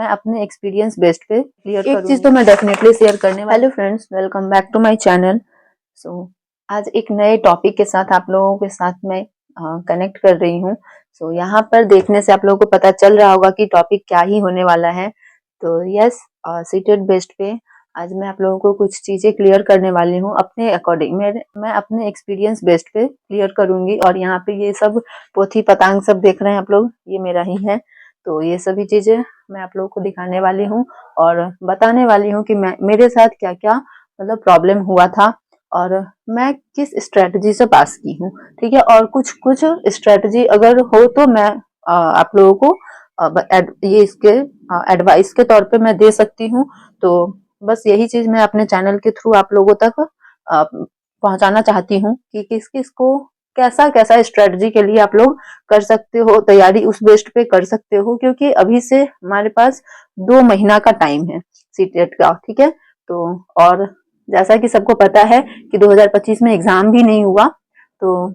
मैं अपने experience based पे क्लियर एक चीज तो मैं डेफिनेटली शेयर करने वाली। Hello friends, welcome back to my channel. So आज एक नए टॉपिक के साथ आप लोगों के साथ मैं कनेक्ट कर रही हूँ। सो यहाँ पर देखने से आप लोगों को पता चल रहा होगा कि टॉपिक क्या ही होने वाला है। तो यस, सीटेड बेस्ड पे आज मैं आप लोगों को कुछ चीजें क्लियर करने वाली हूँ अपने अकॉर्डिंग। मैं अपने एक्सपीरियंस बेस्ड पे क्लियर करूंगी। और यहाँ पे ये सब पोथी पतांग सब देख रहे हैं आप लोग, ये मेरा ही है। तो ये सभी चीजें मैं आप लोगों को दिखाने वाली हूँ और बताने वाली हूँ कि मेरे साथ क्या क्या मतलब प्रॉब्लम हुआ था और मैं किस स्ट्रेटजी से पास की हूँ। ठीक है, और कुछ कुछ स्ट्रेटजी अगर हो तो मैं आप लोगों को ये इसके एडवाइस के तौर पे मैं दे सकती हूँ। तो बस यही चीज मैं अपने चैनल के थ्रू आप लोगों तक पहुंचाना चाहती हूँ कि किस किस को कैसा कैसा स्ट्रेटजी के लिए आप लोग कर सकते हो, तैयारी उस बेस्ड पे कर सकते हो। क्योंकि अभी से हमारे पास 2 महीना का टाइम है सीटेट का। ठीक है, तो और जैसा कि सबको पता है कि 2025 में एग्जाम भी नहीं हुआ, तो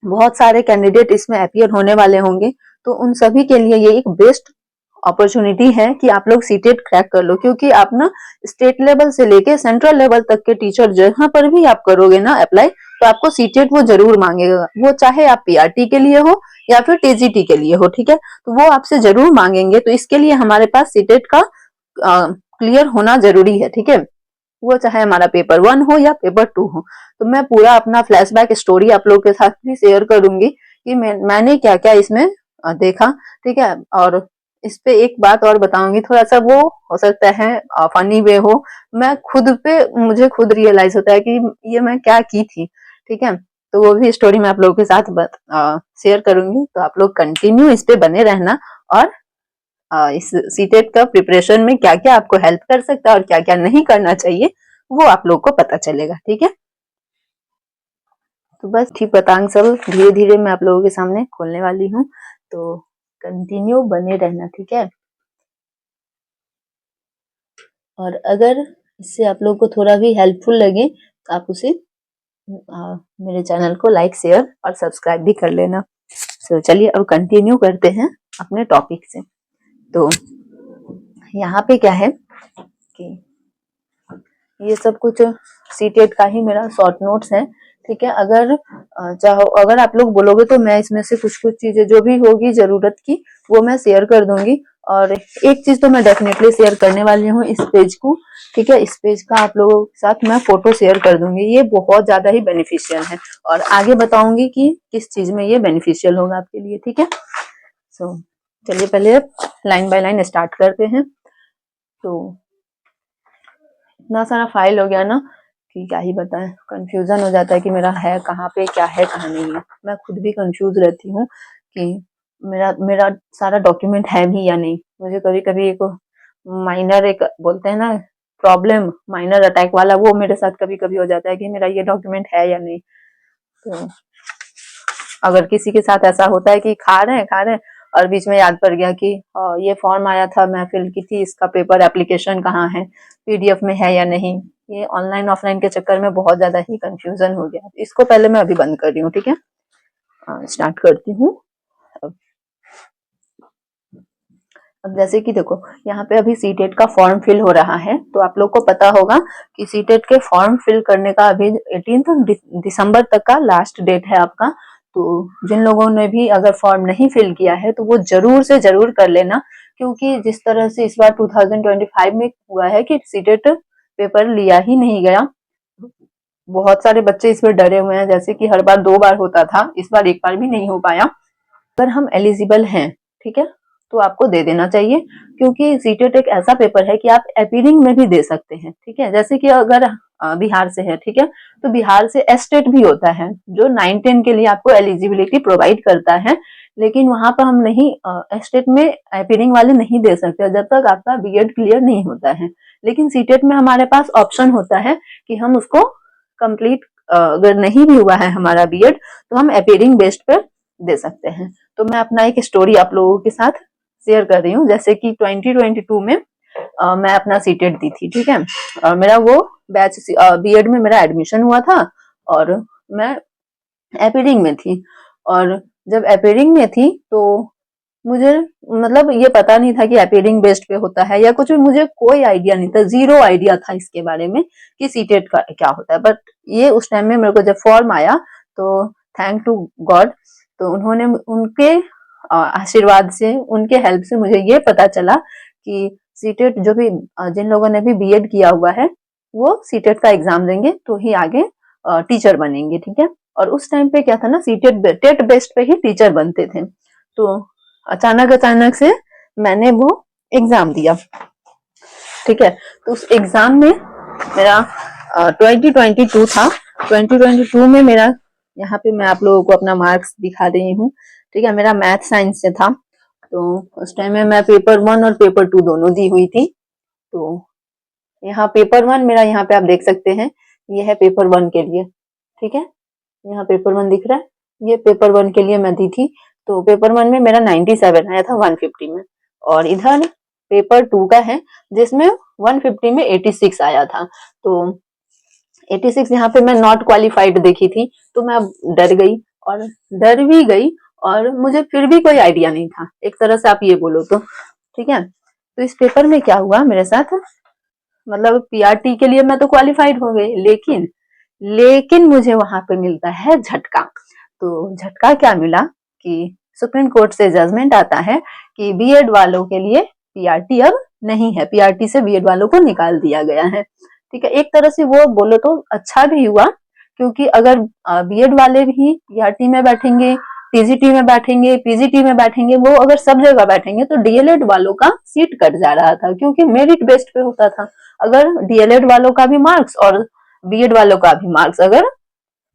बहुत सारे कैंडिडेट इसमें अपीयर होने वाले होंगे। तो उन सभी के लिए ये एक बेस्ट अपॉर्चुनिटी है कि आप लोग सीटेट क्रैक कर लो। क्योंकि आप ना स्टेट लेवल से लेके सेंट्रल लेवल तक के टीचर जहां पर भी आप करोगे ना अप्लाई, तो आपको सीटेट वो जरूर मांगेगा। वो चाहे आप पीआरटी के लिए हो या फिर टीजीटी के लिए हो, ठीक है, तो वो आपसे जरूर मांगेंगे। तो इसके लिए हमारे पास सीटेट का क्लियर होना जरूरी है। ठीक है, वो चाहे हमारा पेपर 1 हो या पेपर 2 हो। तो मैं पूरा अपना फ्लैशबैक स्टोरी आप लोगों के साथ भी शेयर करूंगी कि मैंने क्या क्या इसमें देखा। ठीक है, और इस पे एक बात और बताऊंगी, थोड़ा सा वो हो सकता है फनी वे हो। मैं खुद पे मुझे खुद रियलाइज होता है कि ये मैं क्या की थी। ठीक है, तो वो भी स्टोरी मैं आप लोगों के साथ शेयर करूंगी। तो आप लोग कंटिन्यू इस पे बने रहना और इस सीटेट का प्रिपरेशन में क्या क्या आपको हेल्प कर सकता है और क्या क्या नहीं करना चाहिए वो आप लोग को पता चलेगा। ठीक है, तो बस ठीक पतांग सब धीरे धीरे मैं आप लोगों के सामने खोलने वाली हूँ। तो कंटिन्यू बने रहना, ठीक है। और अगर इससे आप लोग को थोड़ा भी हेल्पफुल लगे तो आप उसे मेरे चैनल को लाइक, शेयर और सब्सक्राइब भी कर लेना। तो चलिए अब कंटिन्यू करते हैं अपने टॉपिक से। तो यहाँ पे क्या है कि ये सब कुछ सीटेट का ही मेरा शॉर्ट नोट्स है। ठीक है, अगर चाहो, अगर आप लोग बोलोगे तो मैं इसमें से कुछ कुछ चीजें जो भी होगी जरूरत की वो मैं शेयर कर दूंगी। और एक चीज तो मैं डेफिनेटली शेयर करने वाली हूँ, इस पेज को। ठीक है, इस पेज का आप लोगों के साथ मैं फोटो शेयर कर दूंगी। ये बहुत ज्यादा ही बेनिफिशियल है और आगे बताऊंगी कि किस चीज में ये बेनिफिशियल होगा आपके लिए। ठीक है, सो चलिए पहले लाइन बाय लाइन स्टार्ट करते हैं। तो इतना सारा फाइल हो गया ना कि क्या ही बताएं, कंफ्यूजन हो जाता है कि मेरा है कहाँ पे, क्या है कहाँ नहीं है। मैं खुद भी कंफ्यूज रहती हूँ कि मेरा मेरा सारा डॉक्यूमेंट है भी या नहीं। मुझे कभी कभी एक माइनर, एक बोलते हैं ना प्रॉब्लम, माइनर अटैक वाला, वो मेरे साथ कभी कभी हो जाता है कि मेरा ये डॉक्यूमेंट है या नहीं। तो अगर किसी के साथ ऐसा होता है कि खा रहे हैं और बीच में याद पड़ गया कि ये फॉर्म आया था, मैं फिल की थी, इसका पेपर एप्लीकेशन कहाँ है, पीडीएफ में है या नहीं, ये ऑनलाइन ऑफलाइन के चक्कर में बहुत ज्यादा ही कंफ्यूजन हो गया। इसको पहले मैं अभी बंद कर रही हूँ। ठीक है, स्टार्ट करती हूँ। अब जैसे कि देखो, यहाँ पे अभी सीटेट का फॉर्म फिल हो रहा है। तो आप लोग को पता होगा कि सीटेट के फॉर्म फिल करने का अभी 18 दिसंबर तक का लास्ट डेट है आपका। तो जिन लोगों ने भी अगर फॉर्म नहीं फिल किया है तो वो जरूर से जरूर कर लेना। क्योंकि जिस तरह से इस बार 2025 में हुआ है कि सीटेट पेपर लिया ही नहीं गया, बहुत सारे बच्चे इसमें डरे हुए हैं। जैसे कि हर बार 2 बार होता था, इस बार 1 बार भी नहीं हो पाया। अगर हम एलिजिबल हैं, ठीक है, तो आपको दे देना चाहिए। क्योंकि सीटेट एक ऐसा पेपर है कि आप अपीयरिंग में भी दे सकते हैं। ठीक है, जैसे कि अगर बिहार से है, ठीक है, तो बिहार से एस्टेट भी होता है जो 9-10 के लिए आपको एलिजिबिलिटी प्रोवाइड करता है। लेकिन वहां पर हम नहीं, एस्टेट में अपीयरिंग वाले नहीं दे सकते जब तक आपका बीएड क्लियर नहीं होता है। लेकिन सीटेट में हमारे पास ऑप्शन होता है कि हम उसको कंप्लीट, अगर नहीं भी हुआ है हमारा बीएड, तो हम अपीयरिंग बेस्ड पर दे सकते हैं। तो मैं अपना एक स्टोरी आप लोगों के साथ शेयर कर रही हूँ। जैसे कि 2022 में मैं अपना सीटेट दी थी। ठीक है, मेरा वो बैच बीएड में मेरा एडमिशन हुआ था और मैं अपीयरिंग में थी। और जब अपीयरिंग में थी तो मुझे मतलब ये पता नहीं था कि अपीयरिंग बेस्ड पे होता है या कुछ भी, मुझे कोई आइडिया नहीं था, जीरो आइडिया था इसके बारे में कि सीटेट का क्या होता है। बट ये उस टाइम में मेरे को जब फॉर्म आया तो थैंक टू गॉड, तो उन्होंने उनके आशीर्वाद से, उनके हेल्प से मुझे ये पता चला कि सीटेट जो भी जिन लोगों ने भी बीएड किया हुआ है वो सीटेट का एग्जाम देंगे तो ही आगे टीचर बनेंगे, ठीक है। और उस टाइम पे क्या था ना, सीटेट टेट बेस्ड पे ही टीचर बनते थे। तो अचानक से मैंने वो एग्जाम दिया, ठीक है। तो उस एग्जाम में मेरा 2022 था, 2022 में मेरा, यहाँ पे मैं आप लोगों को अपना मार्क्स दिखा रही हूँ, ठीक है। मेरा मैथ साइंस से था, तो उस टाइम में मैं पेपर 1 और पेपर 2 दोनों दी हुई थी। तो यहाँ पेपर 1 मेरा, यहाँ पे आप देख सकते हैं, ये है पेपर 1 के लिए, ठीक है। यहाँ पेपर 1 दिख रहा है, ये पेपर 1 के लिए मैं दी थी। तो पेपर 1 में मेरा 97 आया था 150 में, और इधर पेपर 2 का है जिसमें 150 में 86 आया था। तो 86 यहाँ पे मैं नॉट क्वालिफाइड देखी थी, तो मैं डर गई, और डर भी गई, और मुझे फिर भी कोई आइडिया नहीं था, एक तरह से आप ये बोलो तो, ठीक है। तो इस पेपर में क्या हुआ मेरे साथ, मतलब पीआरटी के लिए मैं तो क्वालिफाइड हो गई, लेकिन मुझे वहां पे मिलता है झटका। तो झटका क्या मिला कि सुप्रीम कोर्ट से जजमेंट आता है कि बीएड वालों के लिए पीआरटी अब नहीं है, पीआरटी से बीएड वालों को निकाल दिया गया है, ठीक है। एक तरह से वो बोलो तो अच्छा भी हुआ, क्योंकि अगर बीएड वाले भी पीआरटी में बैठेंगे, टीजीटी में बैठेंगे, पीजीटी में बैठेंगे, वो अगर सब जगह बैठेंगे तो डीएलएड वालों का सीट कट जा रहा था, क्योंकि मेरिट बेस्ड पे होता था। अगर डीएलएड वालों का भी मार्क्स और बीएड वालों का भी मार्क्स अगर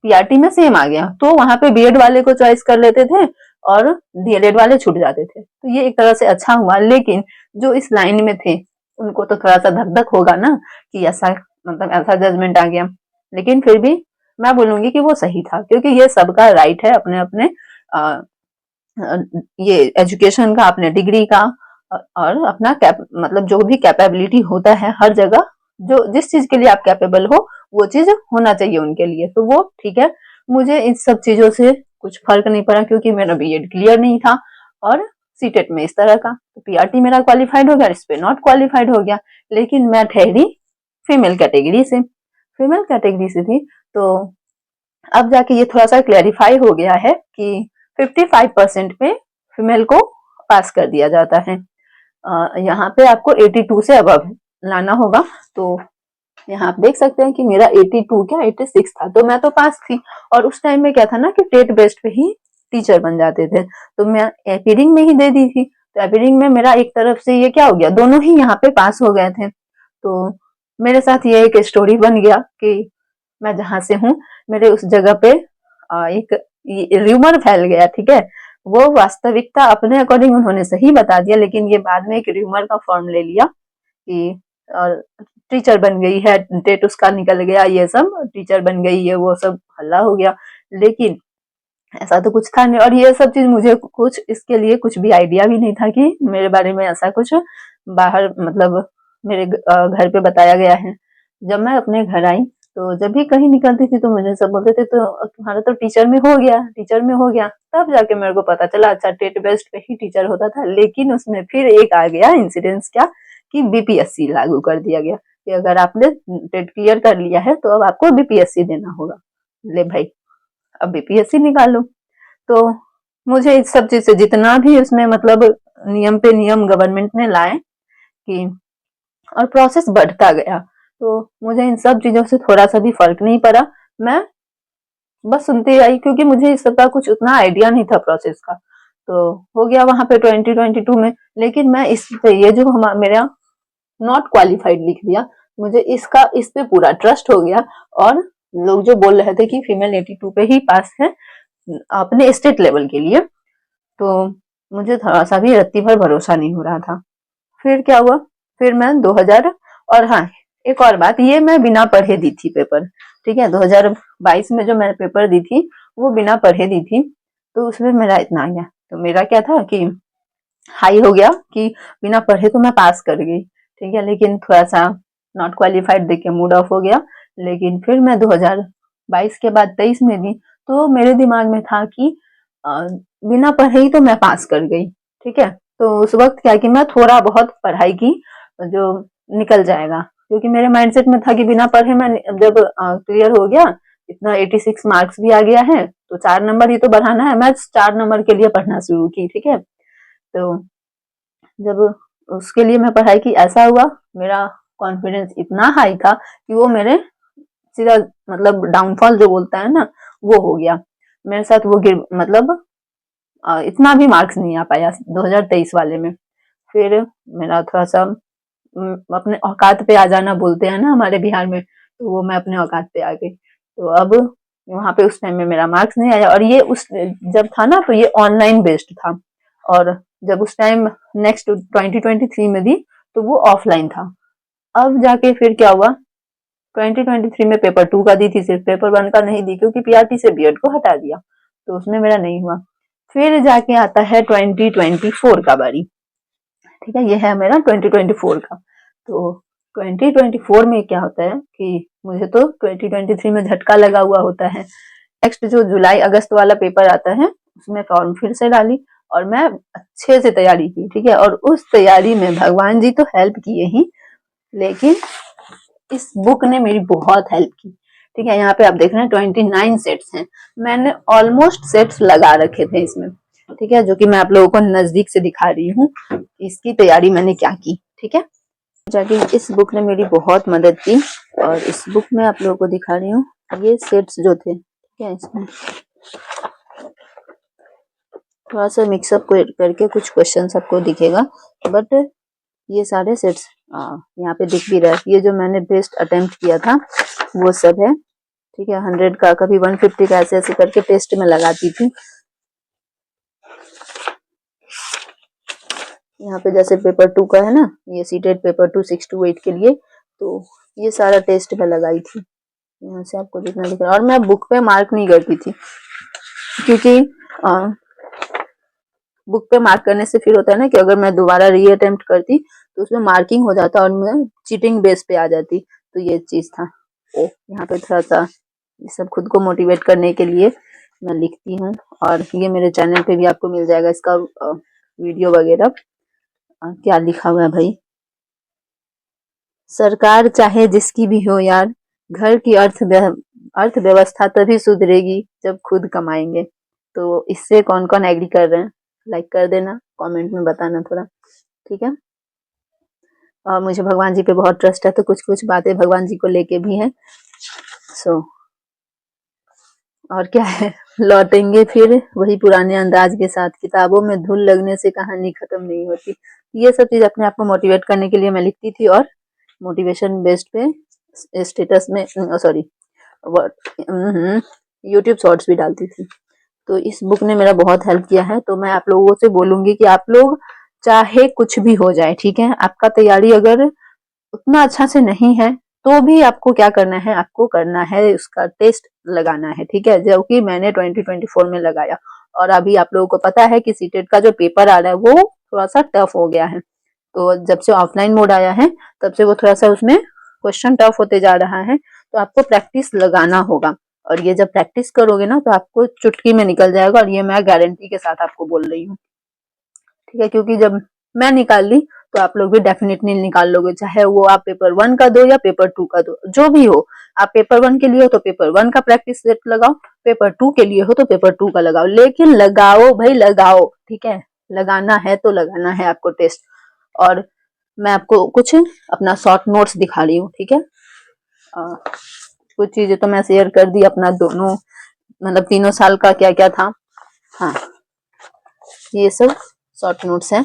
पीआरटी में सेम आ गया तो वहां पे बीएड वाले को चॉइस कर लेते थे और डीएलएड वाले छूट जाते थे। तो ये एक तरह से अच्छा हुआ, लेकिन जो इस लाइन में थे उनको तो थोड़ा सा धक धक होगा ना कि ऐसा, मतलब ऐसा जजमेंट आ गया। लेकिन फिर भी मैं बोलूंगी कि वो सही था, क्योंकि ये सबका राइट है अपने अपने ये एजुकेशन का, अपने डिग्री का, और अपना मतलब जो भी कैपेबिलिटी होता है हर जगह, जो जिस चीज के लिए आप कैपेबल हो वो चीज होना चाहिए उनके लिए, तो वो ठीक है। मुझे इन सब चीजों से कुछ फर्क नहीं पड़ा, क्योंकि मेरा बीएड क्लियर नहीं था और सीटेट में इस तरह का, तो पीआरटी मेरा क्वालिफाइड हो गया, इस पे नॉट क्वालिफाइड हो गया। लेकिन मैं ठहरी फीमेल कैटेगरी से, फीमेल कैटेगरी से थी। तो अब जाके ये थोड़ा सा क्लैरिफाई हो गया है कि 55% पे फीमेल को पास कर दिया जाता है। यहाँ पे आपको 82 से अबव लाना होगा। तो यहाँ आप देख सकते हैं कि मेरा 82 क्या 86 था, तो मैं तो पास थी। और उस टाइम में क्या था ना कि टेट बेस्ड पे ही टीचर बन जाते थे, तो मैं अपीयरिंग में ही दे दी थी। तो अपीयरिंग में मेरा एक तरफ से ये क्या हो गया, दोनों ही यहाँ पे पास हो गए थे। तो मेरे साथ ये एक स्टोरी बन गया कि मैं जहां से हूँ, मेरे उस जगह पे एक र्यूमर फैल गया, ठीक है। वो वास्तविकता अपने अकॉर्डिंग उन्होंने सही बता दिया, लेकिन ये बाद में एक र्यूमर का फॉर्म ले लिया कि टीचर बन गई है, टेट उसका निकल गया, ये सब टीचर बन गई है, वो सब हल्ला हो गया। लेकिन ऐसा तो कुछ था नहीं, और ये सब चीज मुझे कुछ इसके लिए कुछ भी आइडिया भी नहीं था कि मेरे बारे में ऐसा कुछ बाहर, मतलब मेरे घर पे बताया गया है। जब मैं अपने घर आई तो जब भी कहीं निकलती थी तो मुझे सब बोलते थे तो तुम्हारा तो टीचर में हो गया, टीचर में हो गया। तब जाके मेरे को पता चला अच्छा टेट बेस्ड पे ही टीचर होता था। लेकिन उसमें फिर एक आ गया इंसिडेंस, क्या कि बीपीएससी लागू कर दिया गया कि अगर आपने टेट क्लियर कर लिया है तो अब आपको बीपीएससी देना होगा। ले भाई, अब बीपीएससी निकालो। तो मुझे इस सब चीज से जितना भी उसमें मतलब नियम पे नियम गवर्नमेंट ने लाए कि, और प्रोसेस बढ़ता गया, तो मुझे इन सब चीजों से थोड़ा सा भी फर्क नहीं पड़ा। मैं बस सुनती आई, क्योंकि मुझे इस सब का कुछ उतना आइडिया नहीं था प्रोसेस का। तो हो गया वहां पे 2022 में। लेकिन मैं इस पे ये जो मेरा नॉट क्वालिफाइड लिख दिया, मुझे इस पे पूरा ट्रस्ट हो गया। और लोग जो बोल रहे थे कि फीमेल 82 पे ही पास है अपने स्टेट लेवल के लिए, तो मुझे थोड़ा सा भी रत्ती भर भरोसा नहीं हो रहा था। फिर क्या हुआ, फिर मैं 2000, और हाँ एक और बात, ये मैं बिना पढ़े दी थी पेपर, ठीक है। 2022 में जो मैंने पेपर दी थी वो बिना पढ़े दी थी, तो उसमें मेरा इतना आ गया। तो मेरा क्या था कि हाई हो गया कि बिना पढ़े तो मैं पास कर गई, ठीक है। लेकिन थोड़ा सा नॉट क्वालिफाइड देख के मूड ऑफ हो गया। लेकिन फिर मैं 2022 के बाद 23 में दी, तो मेरे दिमाग में था कि बिना पढ़े ही तो मैं पास कर गई, ठीक है। तो उस वक्त क्या कि मैं थोड़ा बहुत पढ़ाई की जो निकल जाएगा, क्योंकि मेरे माइंडसेट में था कि बिना पढ़े मैं जब क्लियर हो गया, इतना 86 मार्क्स भी आ गया है तो 4 नंबर ही तो बढ़ाना है, मैं 4 नंबर के लिए पढ़ना शुरू की। ठीक है, तो जब उसके लिए मैं पढ़ाई की, ऐसा हुआ मेरा कॉन्फिडेंस इतना हाई था कि वो मेरे सीधा मतलब डाउनफॉल जो बोलता है ना, वो हो गया मेरे साथ। वो गिर मतलब इतना भी मार्क्स नहीं आ पाया 2023 वाले में। फिर मेरा थोड़ा सा अपने औकात पे आ जाना बोलते हैं ना हमारे बिहार में, तो वो मैं अपने औकात पे आ गई। तो अब वहां पे उस टाइम में मेरा मार्क्स नहीं आया, और ये उस जब था ना तो ये ऑनलाइन बेस्ड था, और जब उस टाइम नेक्स्ट 2023 में दी तो वो ऑफलाइन था। अब जाके फिर क्या हुआ, 2023 में पेपर 2 का दी थी, सिर्फ पेपर 1 का नहीं दी, क्योंकि पीआरटी से बीएड को हटा दिया, तो उसमें मेरा नहीं हुआ। फिर जाके आता है 2024 का बारी। ठीक है, ये है मेरा 2024 का। तो 2024 में क्या होता है कि मुझे तो 2023 में झटका लगा हुआ होता है। नेक्स्ट जो जुलाई अगस्त वाला पेपर आता है उसमें फॉर्म फिर से डाली, और मैं अच्छे से तैयारी की। ठीक है, और उस तैयारी में भगवान जी तो हेल्प किए ही, लेकिन इस बुक ने मेरी बहुत हेल्प की। ठीक है, यहाँ पे आप देख रहे हैं 29 सेट्स हैं, मैंने ऑलमोस्ट सेट्स लगा रखे थे इसमें। ठीक है, जो कि मैं आप लोगों को नजदीक से दिखा रही हूँ इसकी तैयारी मैंने क्या की। ठीक है, जाके इस बुक ने मेरी बहुत मदद की, और इस बुक में आप लोगों को दिखा रही हूँ ये सेट्स जो थे। ठीक है, इसमें थोड़ा सा मिक्सअप करके कुछ क्वेश्चन आपको दिखेगा, बट ये सारे सेट्स यहाँ पे दिख भी रहा है। ये जो मैंने बेस्ट अटेम्प्ट किया था वो सब है। ठीक है, 100 का कभी 150 का ऐसे ऐसे करके टेस्ट में लगाती थी। यहाँ पे जैसे पेपर 2 का है ना, ये सीटेट पेपर 2 6 to 8 के लिए, तो ये सारा टेस्ट में लगाई थी। यहाँ से आपको दिखना दिख रहा है, और मैं बुक पे मार्क नहीं करती थी, क्योंकि बुक पे मार्क करने से फिर होता है ना कि अगर मैं दोबारा री अटेम्प्ट करती तो उसमें मार्किंग हो जाता और मैं चीटिंग बेस पे आ जाती, तो ये चीज था। यहाँ पे थोड़ा सा ये सब खुद को मोटिवेट करने के लिए मैं लिखती हूँ, और ये मेरे चैनल पे भी आपको मिल जाएगा इसका वीडियो वगैरह। क्या लिखा हुआ है भाई, सरकार चाहे जिसकी भी हो यार, घर की अर्थव्यवस्था तभी सुधरेगी जब खुद कमाएंगे। तो इससे कौन कौन एग्री कर रहे हैं, लाइक कर देना, कमेंट में बताना थोड़ा। ठीक है, और मुझे भगवान जी पे बहुत ट्रस्ट है, तो कुछ कुछ बातें भगवान जी को लेके भी है। सो और क्या है, लौटेंगे फिर वही पुराने अंदाज के साथ, किताबों में धुल लगने से कहानी खत्म नहीं होती। ये सब चीज अपने आप को मोटिवेट करने के लिए मैं लिखती थी, और मोटिवेशन बेस्ड पे स्टेटस में सॉरी यूट्यूब शॉर्ट्स भी डालती थी। तो इस बुक ने मेरा बहुत हेल्प किया है। तो मैं आप लोगों से बोलूंगी कि आप लोग चाहे कुछ भी हो जाए, ठीक है, आपका तैयारी अगर उतना अच्छा से नहीं है तो भी आपको क्या करना है, आपको करना है उसका टेस्ट लगाना है। ठीक है, जो कि मैंने 2024 में लगाया, और अभी आप लोगों को पता है कि सीटेट का जो पेपर आ रहा है वो थोड़ा सा टफ हो गया है। तो जब से ऑफलाइन मोड आया है तब से वो थोड़ा सा उसमें क्वेश्चन टफ होते जा रहा है, तो आपको प्रैक्टिस लगाना होगा, और ये जब प्रैक्टिस करोगे ना तो आपको चुटकी में निकल जाएगा, और ये मैं गारंटी के साथ आपको बोल रही हूँ। ठीक है, क्योंकि जब मैं निकाल ली तो आप लोग भी डेफिनेटली निकाल लोगे, चाहे वो आप पेपर 1 का दो या पेपर 2 का दो, जो भी हो। आप पेपर 1 के लिए हो तो पेपर 1 का प्रैक्टिस सेट लगाओ, पेपर 2 के लिए हो तो पेपर 2 का लगाओ, लेकिन लगाओ भाई लगाओ। ठीक है, लगाना है तो लगाना है आपको टेस्ट। और मैं आपको कुछ अपना शॉर्ट नोट्स दिखा रही हूँ। ठीक है, कुछ चीजें तो मैं शेयर कर दी अपना दोनों मतलब 3 साल का क्या क्या था। हाँ, ये सब शॉर्ट नोट्स हैं,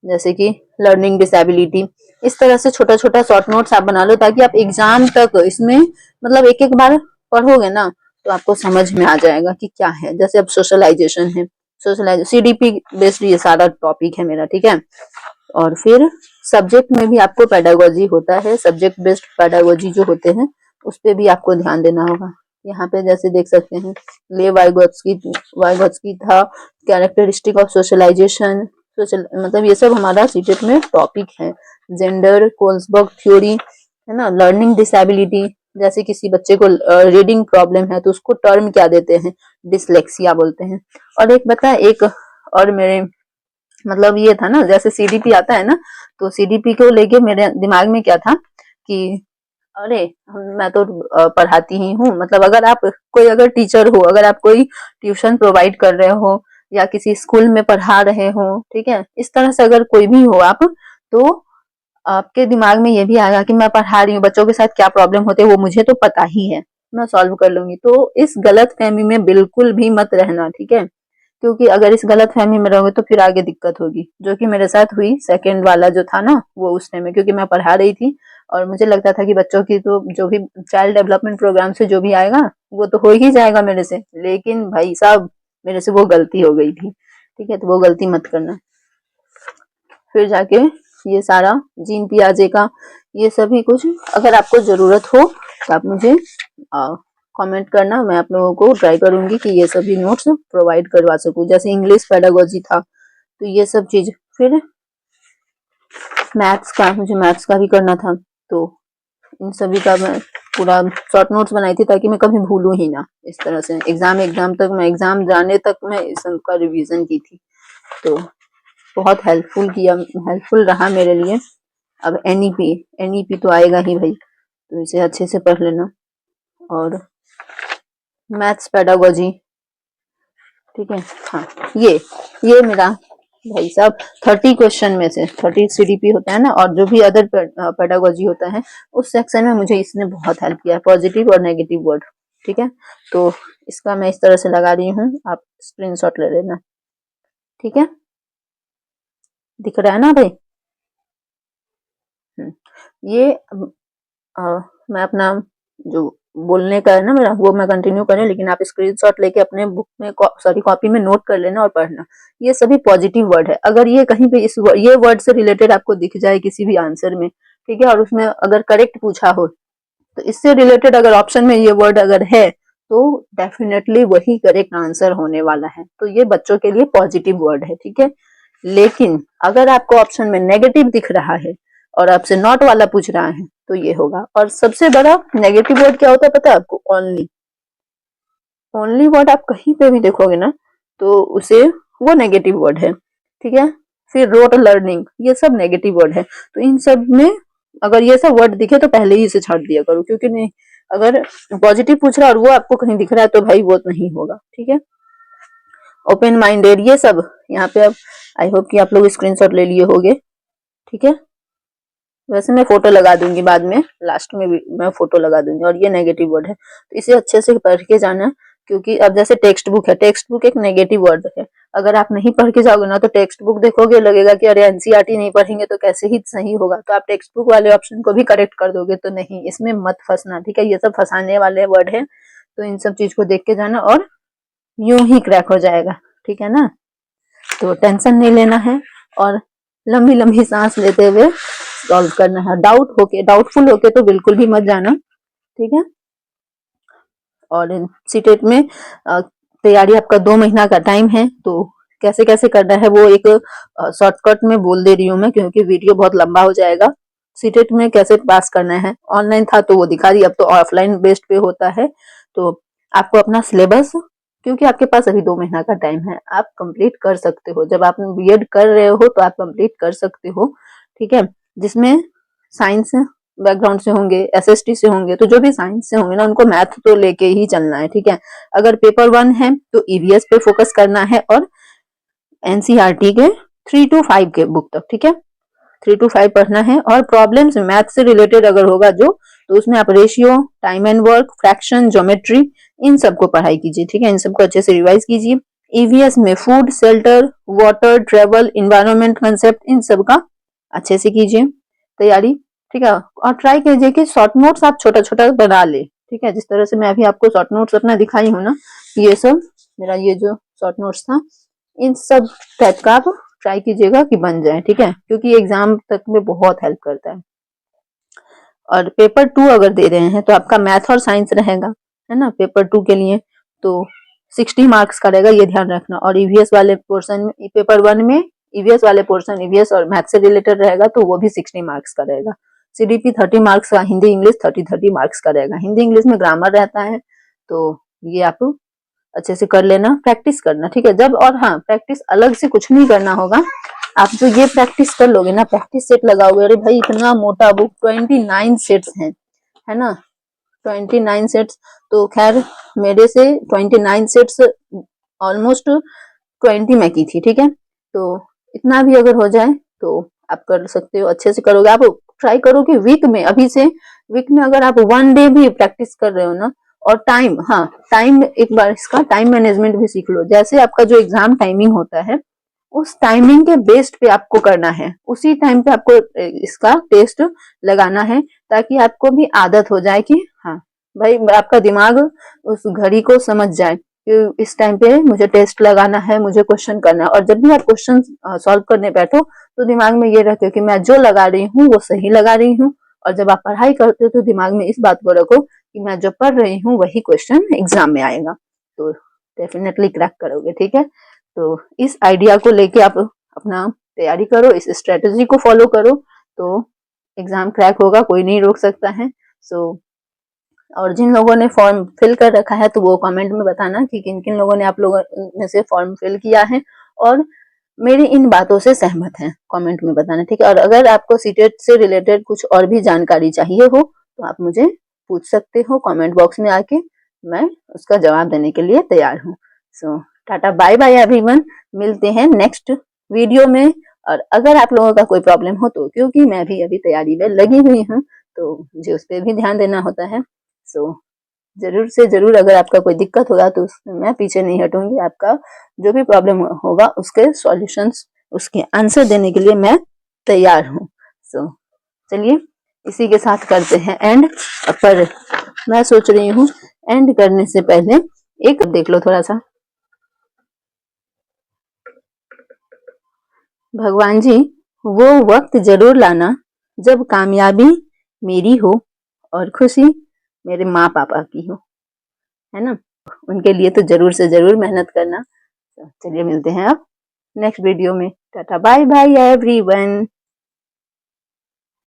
जैसे कि लर्निंग डिसेबिलिटी। इस तरह से छोटा छोटा शॉर्ट नोट्स आप बना लो, ताकि आप एग्जाम तक इसमें मतलब एक एक बार पढ़ोगे ना तो आपको समझ में आ जाएगा कि क्या है। जैसे अब सोशलाइजेशन है, सीडीपी बेस्ड ये सारा टॉपिक है मेरा। ठीक है, और फिर सब्जेक्ट में भी आपको पेडागोजी होता है, सब्जेक्ट बेस्ड पेडागोजी जो होते हैं उस पर भी आपको ध्यान देना होगा। यहाँ पे जैसे देख सकते हैं ले वाइगोत्स्की था कैरेक्टरिस्टिक ऑफ सोशलाइजेशन, सोशल मतलब ये सब हमारा सीटेट में टॉपिक है। जेंडर कोल्सबर्ग थ्योरी है ना, लर्निंग डिसेबिलिटी, जैसे किसी बच्चे को रीडिंग प्रॉब्लम है तो उसको टर्म क्या देते हैं, डिसलेक्सिया बोलते हैं। और एक बता एक और मेरे मतलब ये था ना, जैसे सीडीपी आता है ना, तो सीडीपी को लेके मेरे दिमाग में क्या था कि अरे मैं तो पढ़ाती ही हूँ, मतलब अगर आप कोई अगर टीचर हो, अगर आप कोई ट्यूशन प्रोवाइड कर रहे हो या किसी स्कूल में पढ़ा रहे हो, ठीक है, इस तरह से अगर कोई भी हो आप, तो आपके दिमाग में ये भी आएगा कि मैं पढ़ा रही हूँ, बच्चों के साथ क्या प्रॉब्लम होते हैं वो मुझे तो पता ही है, मैं सॉल्व कर लूंगी। तो इस गलत फहमी में बिल्कुल भी मत रहना, ठीक है, क्योंकि अगर इस गलत फहमी में रहोगे तो फिर आगे दिक्कत होगी, जो कि मेरे साथ हुई सेकंड वाला जो था ना, वो उस टाइम में, क्योंकि मैं पढ़ा रही थी और मुझे लगता था कि बच्चों की तो जो भी चाइल्ड डेवलपमेंट प्रोग्राम से जो भी आएगा वो तो हो ही जाएगा मेरे से, लेकिन भाई साहब मेरे से वो गलती हो गई थी, ठीक है, तो वो गलती मत करना। फिर जाके ये सारा जीन पियाजे का ये सभी कुछ अगर आपको जरूरत हो तो आप मुझे कमेंट करना, मैं आप लोगों को ट्राई करूंगी कि ये सभी नोट्स प्रोवाइड करवा सकूं। जैसे इंग्लिश पेडागोजी था तो ये सब चीज, फिर मैथ्स का, मुझे मैथ्स का भी करना था, तो इन सभी का मैं पूरा शॉर्ट नोट्स बनाई थी ताकि मैं कभी भूलूं ही ना। इस तरह से एग्जाम तक मैं, एग्जाम जाने तक मैं इस सबका रिवीजन की थी, तो बहुत हेल्पफुल रहा मेरे लिए। अब एनईपी तो आएगा ही भाई, तो इसे अच्छे से पढ़ लेना। और मैथ्स पेडागोजी, ठीक है, हाँ, ये मेरा भाई साहब 30 क्वेश्चन में से 30 सीडीपी होता है ना, और जो भी अदर पेडागोजी होता है उस सेक्शन में मुझे इसने बहुत हेल्प किया, पॉजिटिव और नेगेटिव वर्ड, ठीक है। तो इसका मैं इस तरह से लगा रही हूँ, आप स्क्रीनशॉट ले लेना, ठीक है, दिख रहा है ना भाई। ये मैं अपना जो बोलने का है ना मेरा, वो मैं कंटिन्यू करें, लेकिन आप स्क्रीनशॉट लेके अपने बुक में सॉरी कॉपी में नोट कर लेना और पढ़ना। ये सभी पॉजिटिव वर्ड है, अगर ये कहीं पे ये वर्ड से रिलेटेड आपको दिख जाए किसी भी आंसर में, ठीक है, और उसमें अगर करेक्ट पूछा हो, तो इससे रिलेटेड अगर ऑप्शन में ये वर्ड अगर है तो डेफिनेटली वही करेक्ट आंसर होने वाला है, तो ये बच्चों के लिए पॉजिटिव वर्ड है, ठीक है। लेकिन अगर आपको ऑप्शन में नेगेटिव दिख रहा है और आपसे नॉट वाला पूछ रहा है तो ये होगा। और सबसे बड़ा नेगेटिव वर्ड क्या होता है पता है आपको? ओनली वर्ड आप कहीं पे भी देखोगे ना तो उसे वो नेगेटिव वर्ड है, ठीक है। फिर रोट लर्निंग, ये सब नेगेटिव वर्ड है, तो इन सब में अगर ये सब वर्ड दिखे तो पहले ही इसे छाट दिया करो, क्योंकि नहीं, अगर पॉजिटिव पूछ रहा है और वो आपको कहीं दिख रहा है तो भाई वो नहीं होगा, ठीक है। ओपन माइंडेड, ये सब यहाँ पे अब आई होप कि आप लोग स्क्रीनशॉट ले लिए होंगे, ठीक है। वैसे मैं फोटो लगा दूंगी बाद में, लास्ट में भी मैं फोटो लगा दूंगी। और ये नेगेटिव वर्ड है तो इसे अच्छे से पढ़ के जाना, क्योंकि अब जैसे टेक्स्ट बुक है, टेक्स्ट बुक एक नेगेटिव वर्ड है, अगर आप नहीं पढ़ के जाओगे ना तो टेक्स्ट बुक देखोगे लगेगा कि अरे एनसीईआरटी नहीं पढ़ेंगे तो कैसे ही सही होगा, तो आप टेक्स्ट बुक वाले ऑप्शन को भी करेक्ट कर दोगे, तो नहीं, इसमें मत फंसना, ठीक है। ये सब फंसाने वाले वर्ड है, तो इन सब चीज को देख के जाना और यूं ही क्रैक हो जाएगा, ठीक है ना। तो टेंशन नहीं लेना है और लंबी लंबी सांस लेते हुए सॉल्व करना है। डाउटफुल होके तो बिल्कुल भी मत जाना, ठीक है। और सीटेट में तैयारी आपका 2 महीना का टाइम है, तो कैसे कैसे करना है वो एक शॉर्टकट में बोल दे रही हूँ मैं, क्योंकि वीडियो बहुत लंबा हो जाएगा। सीटेट में कैसे पास करना है, ऑनलाइन था तो वो दिखा दी, अब तो ऑफलाइन बेस्ड पे होता है। तो आपको अपना सिलेबस, क्योंकि आपके पास अभी 2 महीना का टाइम है, आप कंप्लीट कर सकते हो, जब आप बीएड कर रहे हो तो आप कंप्लीट कर सकते हो, ठीक है। जिसमें साइंस बैकग्राउंड से होंगे, एसएसटी से होंगे, तो जो भी साइंस से होंगे ना उनको मैथ तो लेके ही चलना है, ठीक है। अगर पेपर 1 है तो ईवीएस पे फोकस करना है और एनसीईआरटी के 3 to 5 के बुक तक, ठीक है, 3 to 5 पढ़ना है। और प्रॉब्लम्स मैथ से रिलेटेड अगर होगा जो, तो उसमें आप ratio, time and work, fraction, geometry, इन सबको पढ़ाई कीजिए, ठीक है, इन सबको अच्छे से रिवाइज कीजिए। ईवीएस में food, shelter, water, travel, environment concept, इन सब का अच्छे से कीजिए तैयारी, ठीक है। और ट्राई कीजिए कि शॉर्ट नोट्स आप छोटा छोटा बना ले, ठीक है, जिस तरह से मैं अभी आपको शॉर्ट नोट्स अपना दिखाई हूँ ना, ये सब मेरा ये जो शॉर्ट नोट्स था, इन सब टाइप का आप ट्राई कीजिएगा कि बन जाए, ठीक है, क्योंकि एग्जाम तक में बहुत हेल्प करता है। और पेपर 2 अगर दे रहे हैं तो आपका मैथ और साइंस रहेगा, है ना, पेपर 2 के लिए तो 60 मार्क्स का रहेगा, ये ध्यान रखना। और ईवीएस वाले पोर्शन में, पेपर 1 में ईवीएस वाले पोर्शन ईवीएस और मैथ से रिलेटेड रहेगा तो वो भी 60 मार्क्स का रहेगा। सीडीपी 30 मार्क्स का, हिंदी इंग्लिश 30 मार्क्स का रहेगा। हिंदी इंग्लिश में ग्रामर रहता है, तो ये आप अच्छे से कर लेना, प्रैक्टिस करना, ठीक है। जब, और हाँ, प्रैक्टिस अलग से कुछ नहीं करना होगा, आप जो ये प्रैक्टिस कर लोगे ना, प्रैक्टिस सेट लगाओगे, अरे भाई इतना मोटा बुक 29 सेट्स हैं, है ना, 29 सेट्स, तो खैर मेरे से 29 सेट्स ऑलमोस्ट 20 में की थी, ठीक है। तो इतना भी अगर हो जाए तो आप कर सकते हो, अच्छे से करोगे। आप ट्राई करो कि वीक में, अभी से वीक में अगर आप 1 डे भी प्रैक्टिस कर रहे हो ना, और टाइम, हाँ टाइम, एक बार इसका टाइम मैनेजमेंट भी सीख लो। जैसे आपका जो एग्जाम टाइमिंग होता है, उस टाइमिंग के बेस्ड पे आपको करना है, उसी टाइम पे आपको इसका टेस्ट लगाना है, ताकि आपको भी आदत हो जाए कि हाँ भाई, आपका दिमाग उस घड़ी को समझ जाए कि इस टाइम पे मुझे टेस्ट लगाना है, मुझे क्वेश्चन करना है। और जब भी आप क्वेश्चन सॉल्व करने बैठो तो दिमाग में ये रखो कि मैं जो लगा रही हूँ वो सही लगा रही हूँ। और जब आप पढ़ाई करते हो तो दिमाग में इस बात को रखो कि मैं जो पढ़ रही हूँ वही क्वेश्चन एग्जाम में आएगा, तो डेफिनेटली क्रैक करोगे, ठीक है। तो इस आइडिया को लेके आप अपना तैयारी करो, इस स्ट्रेटेजी को फॉलो करो, तो एग्जाम क्रैक होगा, कोई नहीं रोक सकता है। सो और जिन लोगों ने फॉर्म फिल कर रखा है तो वो कमेंट में बताना कि किन किन लोगों ने आप लोगों में से फॉर्म फिल किया है और मेरी इन बातों से सहमत हैं, कमेंट में बताना, ठीक है। और अगर आपको सीटेट से रिलेटेड कुछ और भी जानकारी चाहिए हो तो आप मुझे पूछ सकते हो कमेंट बॉक्स में आके, मैं उसका जवाब देने के लिए तैयार हूँ। सो टाटा बाय बाय एवरीवन, मिलते हैं नेक्स्ट वीडियो में। और अगर आप लोगों का कोई प्रॉब्लम हो तो, क्योंकि मैं भी अभी तैयारी में लगी हुई हूँ तो मुझे उस पर भी ध्यान देना होता है। सो जरूर से जरूर, अगर आपका कोई दिक्कत होगा तो उसमें मैं पीछे नहीं हटूंगी। आपका जो भी प्रॉब्लम होगा उसके सॉल्यूशंस, उसके आंसर देने के लिए मैं तैयार हूँ। सो चलिए इसी के साथ करते हैं एंड। पर मैं सोच रही हूँ एंड करने से पहले एक देख लो थोड़ा सा। भगवान जी, वो वक्त जरूर लाना जब कामयाबी मेरी हो और खुशी मेरे माँ पापा की हो, है ना। उनके लिए तो जरूर से जरूर मेहनत करना। चलिए मिलते हैं अब नेक्स्ट वीडियो में। टाटा बाय बाय एवरीवन।